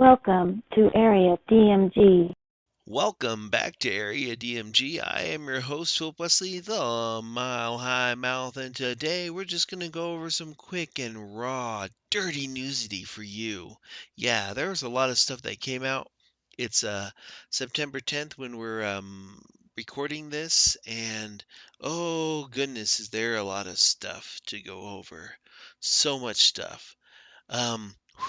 Welcome to Area DMG. Welcome back to Area DMG. I am your host, Philip Wesley, the Mile High Mouth, and today we're just going to go over some quick and raw, dirty newsity for you. Yeah, there was a lot of stuff that came out. It's September 10th when we're recording this, and oh goodness, is there a lot of stuff to go over. So much stuff.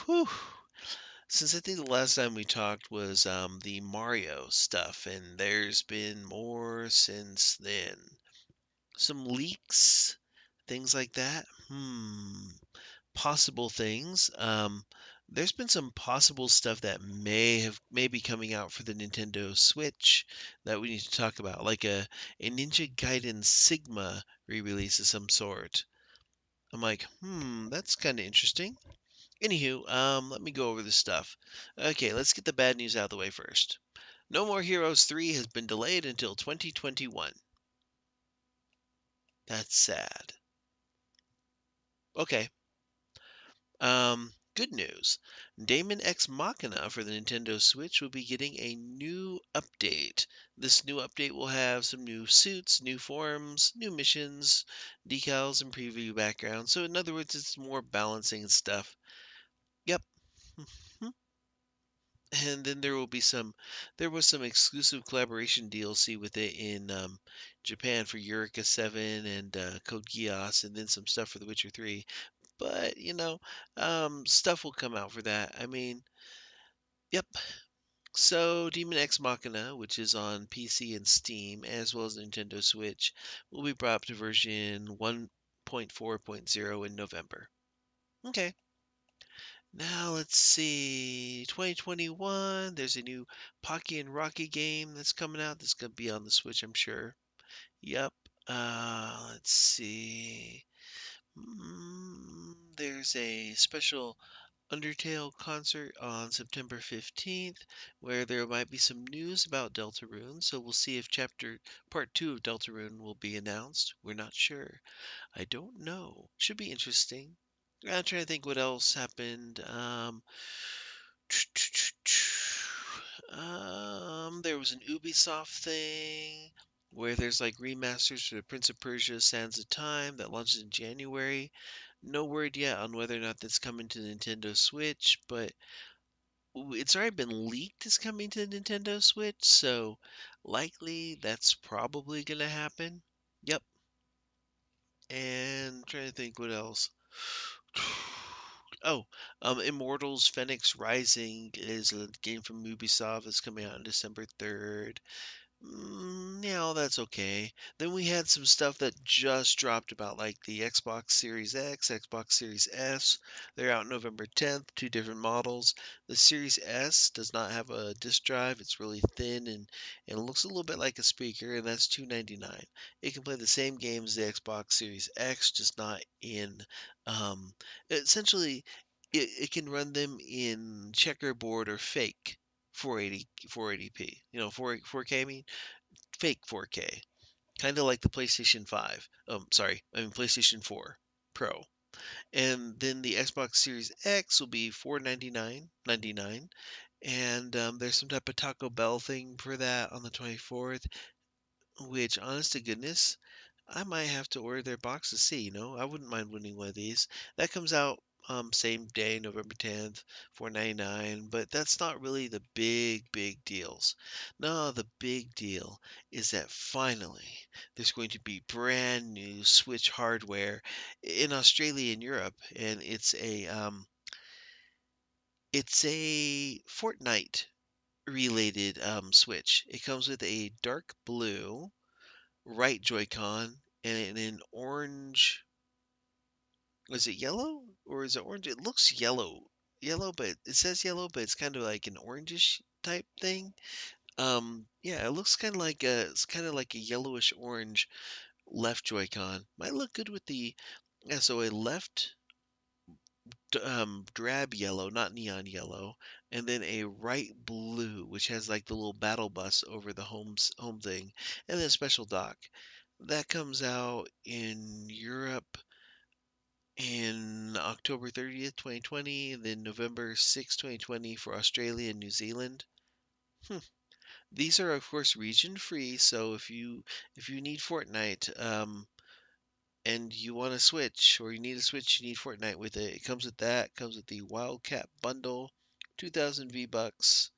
Whew. Since I think the last time we talked was the Mario stuff, and there's been more since then. Some leaks, things like that. Possible things. There's been some possible stuff that may be coming out for the Nintendo Switch that we need to talk about, like a Ninja Gaiden Sigma re-release of some sort. I'm like, that's kind of interesting. Anywho, let me go over this stuff. Okay, let's get the bad news out of the way first. No More Heroes 3 has been delayed until 2021. That's sad. Okay. Good news. Daemon X Machina for the Nintendo Switch will be getting a new update. This new update will have some new suits, new forms, new missions, decals, and preview backgrounds. So in other words, it's more balancing and stuff. Yep. And then there was some exclusive collaboration DLC with it in Japan for Eureka 7 and Code Geass, and then some stuff for The Witcher 3. But, stuff will come out for that. I mean, yep. So, Demon X Machina, which is on PC and Steam, as well as Nintendo Switch, will be brought up to version 1.4.0 in November. Okay. Now let's see. 2021, there's a new Pocky and Rocky game that's coming out. That's gonna be on the Switch, I'm sure. Yep. Let's see. There's a special Undertale concert on September 15th where there might be some news about Deltarune. So we'll see if chapter part 2 of Deltarune will be announced. We're not sure. I don't know. Should be interesting. I'm trying to think what else happened. There was an Ubisoft thing where there's like remasters for the Prince of Persia: Sands of Time that launches in January. No word yet on whether or not that's coming to Nintendo Switch, but it's already been leaked as coming to Nintendo Switch, so likely that's probably gonna happen. Yep. And I'm trying to think what else. Oh, Immortals Phoenix Rising is a game from Ubisoft. It's coming out on December 3rd. Yeah, that's okay. Then we had some stuff that just dropped about like the Xbox Series X, Xbox Series S. They're out November 10th, two different models. The Series S does not have a disk drive. It's really thin and it looks a little bit like a speaker, and that's $299. It can play the same games as the Xbox Series X, just not in essentially it can run them in checkerboard or fake 480p. 4K, I mean fake 4K, kind of like the PlayStation 5. PlayStation 4 Pro. And then the Xbox Series X will be $499.99. And there's some type of Taco Bell thing for that on the 24th, which, honest to goodness, I might have to order their box to see. I wouldn't mind winning one of these. That comes out same day, November 10th, 499. But that's not really the big deals. No, the big deal is that finally there's going to be brand new Switch hardware in Australia and Europe, and it's a Fortnite related Switch. It comes with a dark blue right Joy-Con and an orange. Is it yellow or is it orange? It looks yellow, but it says yellow, but it's kind of like an orangish type thing. Yeah, it looks kind of like a yellowish orange left Joy-Con. Might look good with the yeah. So a left drab yellow, not neon yellow, and then a right blue, which has like the little battle bus over the home thing, and then a special dock. That comes out in Europe in on October 30th, 2020, and then November 6th, 2020 for Australia and New Zealand. These are of course region free, so if you need Fortnite, and you want to switch, or you need a Switch, you need Fortnite with it. It comes with that. Comes with the Wildcat bundle, 2,000 V-Bucks,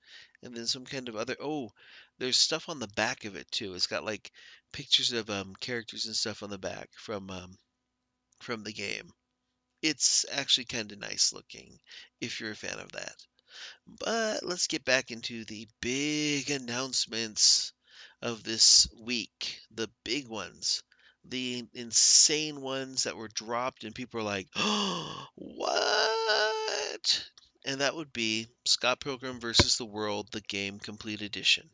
and then some kind of other. Oh, there's stuff on the back of it too. It's got like pictures of characters and stuff on the back from the game. It's actually kind of nice looking if you're a fan of that. But let's get back into the big announcements of this week. The big ones. The insane ones that were dropped, and people are like, oh, what? And that would be Scott Pilgrim versus the World, the game complete edition.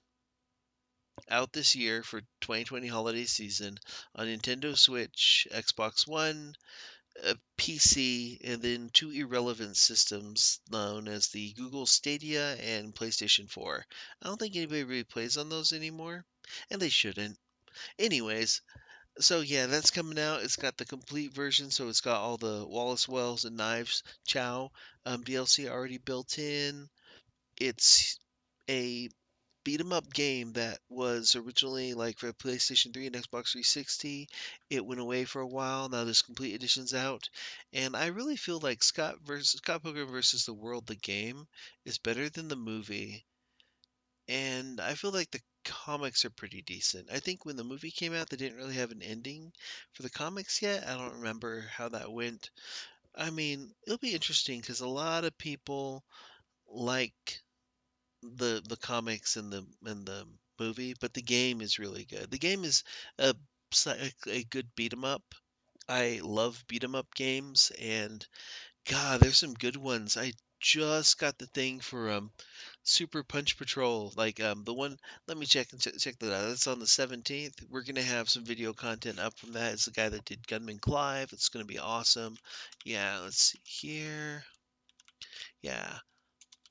Out this year for 2020 holiday season on Nintendo Switch, Xbox One, a PC, and then two irrelevant systems known as the Google Stadia and PlayStation 4. I don't think anybody really plays on those anymore, and they shouldn't. Anyways, so yeah, that's coming out. It's got the complete version, so it's got all the Wallace Wells and Knives Chow DLC already built in. It's a beat 'em up game that was originally like for PlayStation 3 and Xbox 360. It went away for a while. Now this complete edition's out, and I really feel like Scott Pilgrim versus the World, the game, is better than the movie. And I feel like the comics are pretty decent. I think when the movie came out, they didn't really have an ending for the comics yet. I don't remember how that went. I mean, it'll be interesting because a lot of people like the comics and the movie, but the game is really good. The game is a a good beat 'em up. I love beat 'em up games, and God, there's some good ones. I just got the thing for Super Punch Patrol, like the one. Let me check that out. That's on the 17th. We're gonna have some video content up from that. It's the guy that did Gunman Clive. It's gonna be awesome. Yeah, let's see here. Yeah,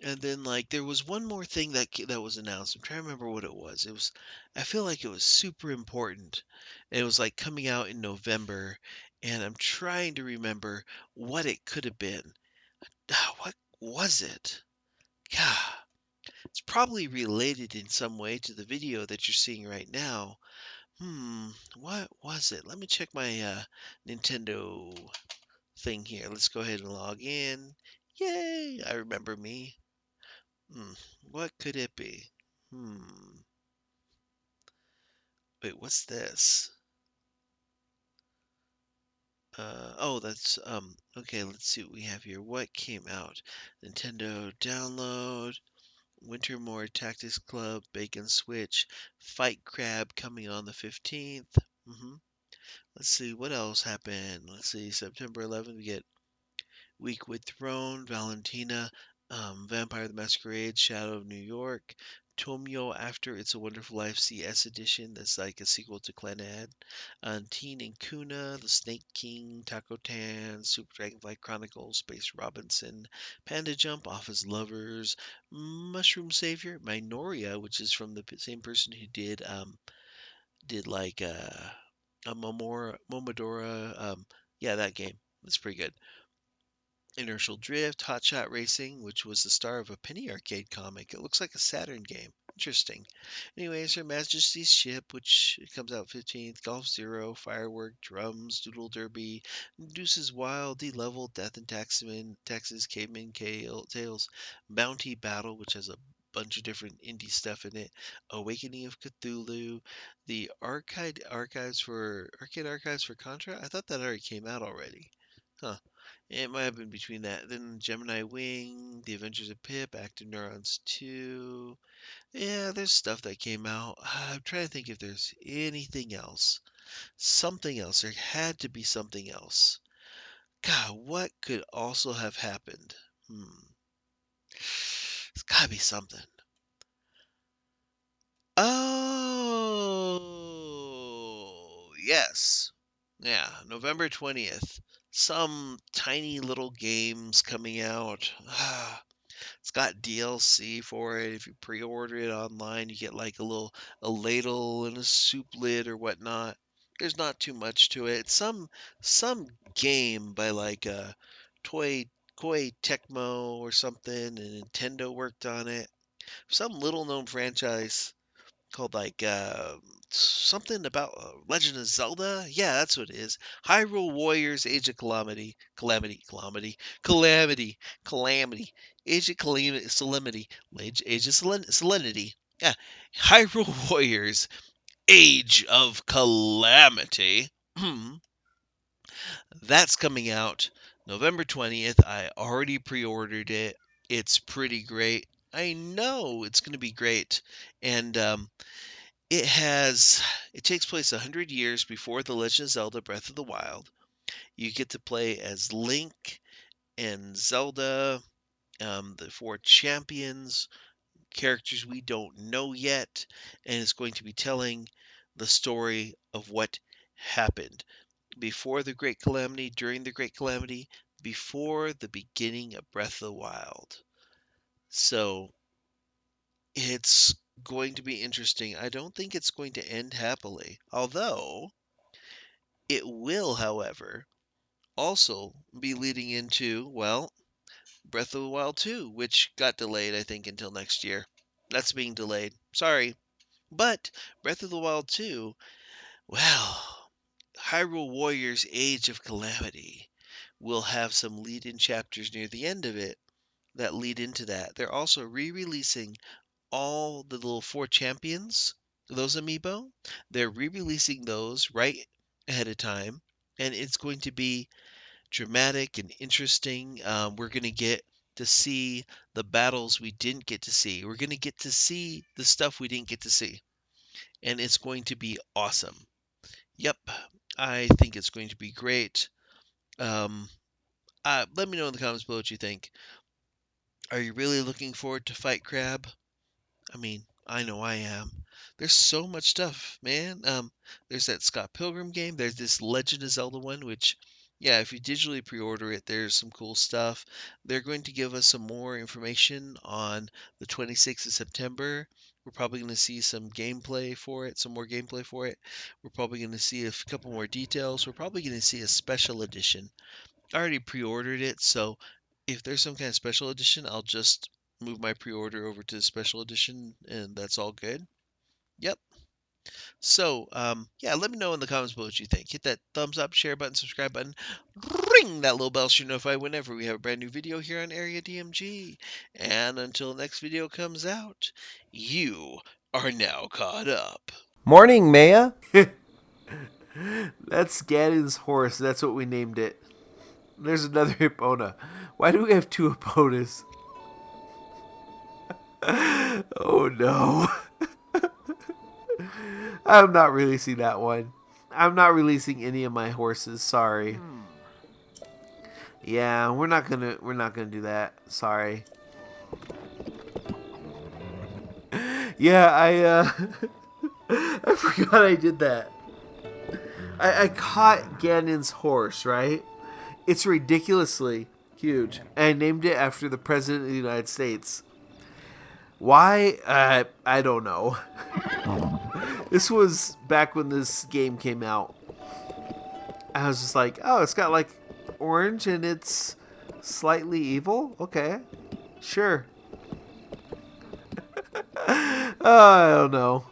and then like there was one more thing that was announced. I'm trying to remember what it was. I feel like it was super important. It was like coming out in November, and I'm trying to remember what it could have been. What was it? God, it's probably related in some way to the video that you're seeing right now. What was it? Let me check my Nintendo thing here. Let's go ahead and log in. Yay! I remember me. Hmm, what could it be? Hmm. Wait, what's this? Oh, that's okay, let's see what we have here. What came out? Nintendo download, Wintermore Tactics Club, Bacon Switch, Fight Crab coming on the 15th. Let's see what else happened. Let's see, September 11th we get Week with Throne, Valentina, Vampire the Masquerade, Shadow of New York, Tomio After It's a Wonderful Life CS Edition, that's like a sequel to Clannad, Teen and Kuna, The Snake King, Taco Tan, Super Dragonfly Chronicles, Space Robinson, Panda Jump, Office Lovers, Mushroom Savior, Minoria, which is from the same person who did like a Momodora, yeah, that game. It's pretty good. Inertial Drift, Hot Shot Racing, which was the star of a Penny Arcade comic. It looks like a Saturn game. Interesting. Anyways, Her Majesty's Ship, which comes out 15th, Golf Zero, Firework, Drums, Doodle Derby, Deuces Wild, D-Level, Death and Taxman, Texas, Caveman Tales, Bounty Battle, which has a bunch of different indie stuff in it, Awakening of Cthulhu, the Arcade Archives for Contra. I thought that already came out already. Huh. It might have been between that. Then Gemini Wing, The Adventures of Pip, Active Neurons 2. Yeah, there's stuff that came out. I'm trying to think if there's anything else. Something else. There had to be something else. God, what could also have happened? It's gotta be something. Oh, yes. Yeah, November 20th. Some tiny little games coming out. It's got DLC for it. If you pre-order it online, you get like a ladle and a soup lid or whatnot. There's not too much to it. Some game by like Koei Tecmo or something, and Nintendo worked on it. Some little known franchise called like something about Legend of Zelda. Yeah, that's what it is. Hyrule Warriors: Age of Calamity, Calamity, Age of Calamity, Age of Salinity. Yeah, Hyrule Warriors: Age of Calamity. That's coming out November 20th. I already pre-ordered it. It's pretty great. I know it's going to be great, and it has it takes place 100 years before The Legend of Zelda Breath of the Wild. You get to play as Link and Zelda, the four champions, characters we don't know yet, and it's going to be telling the story of what happened before the Great Calamity, during the Great Calamity, before the beginning of Breath of the Wild. So it's going to be interesting. I don't think it's going to end happily. Although it will, however, also be leading into, well, Breath of the Wild 2, which got delayed, I think, until next year. That's being delayed. Sorry. But Breath of the Wild 2, well, Hyrule Warriors Age of Calamity will have some lead in chapters near the end of it that lead into that. They're also re releasing all the little four champions, those amiibo. They're re releasing those right ahead of time, and it's going to be dramatic and interesting. We're going to get to see the battles we didn't get to see. We're going to get to see the stuff we didn't get to see, and it's going to be awesome. Yep, I think it's going to be great. Um, Let me know in the comments below what you think. Are you really looking forward to Fight Crab? I mean, I know I am. There's so much stuff, man. There's that Scott Pilgrim game. There's this Legend of Zelda one, which, yeah, if you digitally pre-order it, there's some cool stuff. They're going to give us some more information on the 26th of September. We're probably going to see some gameplay for it, some more gameplay for it. We're probably going to see a couple more details. We're probably going to see a special edition. I already pre-ordered it, so if there's some kind of special edition, I'll just move my pre-order over to the special edition, and that's all good. Yep. So, yeah, let me know in the comments below what you think. Hit that thumbs up, share button, subscribe button, ring that little bell so you're notified whenever we have a brand new video here on Area DMG. And until the next video comes out, you are now caught up. Morning, Maya. That's Ganon's horse. That's what we named it. There's another Hippona. Why do we have two Hipponas? Oh no. I'm not releasing that one. I'm not releasing any of my horses. Sorry. Yeah, we're not gonna do that. Sorry. Yeah, I forgot I did that. I caught Ganon's horse, right? It's ridiculously huge. And I named it after the President of the United States. Why? I don't know. This was back when this game came out. I was just like, oh, it's got like orange and it's slightly evil? Okay. Sure. I don't know.